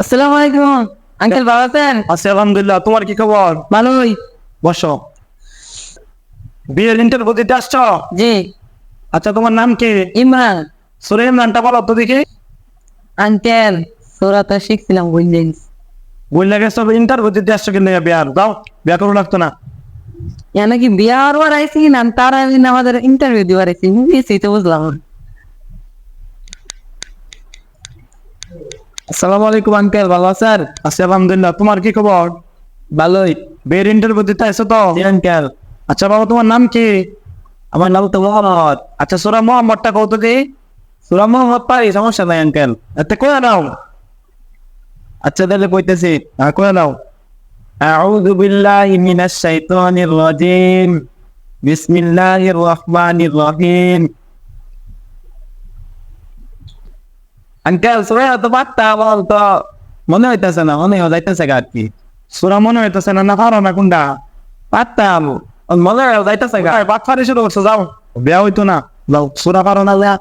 আসসালামু আলাইকুম আঙ্কেল, ভালো আছেন? আছি আলহামদুলিল্লাহ। তোমার কি খবর? ভালোই। বসো। বিয়ের ইন্টারভিউ দিতে আসছো? জি। আচ্ছা, তোমার নাম কি? ইমরান। সুরে ইমরানটা বলো তো দেখি। আঙ্কেল, সোরা তো শিখছিলাম, বুঝলেন? বললে গেছো ইন্টারভিউ দিতে আসছো কিন্তু বিয়ার দাও, বিয়া করো লাগতো না। নাকি বিয়া আর আইসি না, তার আগে আমাদের ইন্টারভিউ দিবার আইসি, বুঝেছি তো, বুঝলাম। আসসালামু আলাইকুম আঙ্কেল, ভালো আছেন? আছি আলহামদুলিল্লাহ। তোমার কি খবর? ভালোই। বিয়ের ইন্টারভিউ দিতে আসছো তো? আঙ্কেল। আচ্ছা বাবা, তোমার নাম কি? আমার নাম তো মোহাম্মদ। আচ্ছা, সুরা মোহাম্মদটা কত দি? সুরা মোহাম্মদ পারি, সমস্যা নাই আঙ্কেল। এতে কয়ে নাও। আচ্ছা তাহলে কইতেছি, কয়ে নাও। আউযু বিল্লাহি মিনাশ শাইতানির রাজিম। বিসমিল্লাহির রহমানির রহিম। আঙ্কেল সুরা তো বার্তা বল তো, মনে হইতেছে না, মনে যাইতেছে আর কি। সুরা মনে হইতেছে না, না পারো না কোনটা? পারতাম, মনে যাইতেছে গা। বাদ ফারে শুরু করছো, যাও। বিয়া হইতো না, যাও। সুরা পারো না, যা।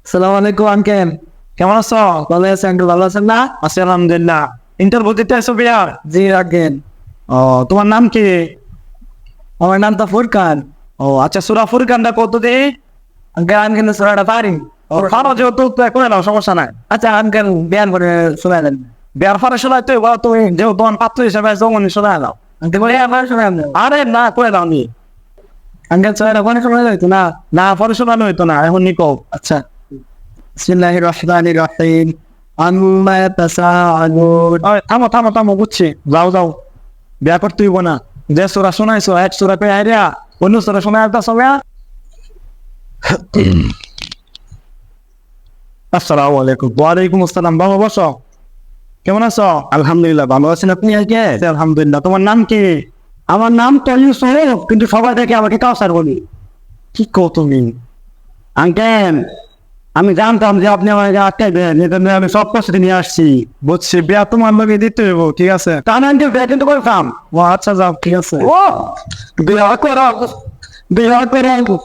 আসসালামু আলাইকুম আঙ্কেল, কেমন আছো? ভালো আছি আঙ্কেল, ভালো আছেন না? আছি আলহামদুলিল্লাহ। ইন্টারভিউ দিতে আসো বিয়ার? জি আঙ্কেল। ও, তোমার নাম কি? আমার নাম তো ফুরকান। ও আচ্ছা, সুরা ফুরকানটা কত দি? আঙ্কেল আমি কিন্তু সুরাটা পারি। ও পারো যেহেতু করে নাও, সমস্যা নাই। আচ্ছা আঙ্কেল, বিয়ার করে শোনা দেন। বিয়ার পরে শোনাই তো তুমি যেহেতু তোমার পাত্র হিসেবে যখন শোনায় নাও। আঙ্কেল বলে আমার শোনায় না। আরে না, করে দাও নি। আঙ্কেল সুরাটা পরে শোনানো হইতো না? না, পরে শোনানো হইতো না, এখন নিকো। আচ্ছা। বিসমিল্লাহির রহমানির রহিম। আম্মা ইয়াতাসাআলুন। ওই থামো থামো থামো, বুঝছি, যাও যাও। বিয়া করতে হইব না। যে সূরা শোনাইছো এক সূরা কই আইরা অন্য সূরা শোনায় আসছো না? আসসালামু আলাইকুম। ওয়ালাইকুম আসসালাম। বাবা বসো। কেমন আছো? আলহামদুলিল্লাহ, ভালো আছেন আপনি? আজকে আলহামদুলিল্লাহ। তোমার নাম কি? আমার নাম তো ইউসুফ, কিন্তু সবাই থেকে আমাকে কাউসার বলি। কি কো তুমি? আঙ্কেল, আমি জানতাম যে আপনি আমাকে আটকাইবেন, এজন্য আমি সব প্রস্তুতি নিয়ে আসছি। বুঝছি, বিয়া তোমার লগে দিতে হইব, ঠিক আছে। তা না আঙ্কেল, বিয়া কিন্তু করতাম। ও আচ্ছা, যাও, ঠিক আছে। ও বিয়া করো, বিয়া করো।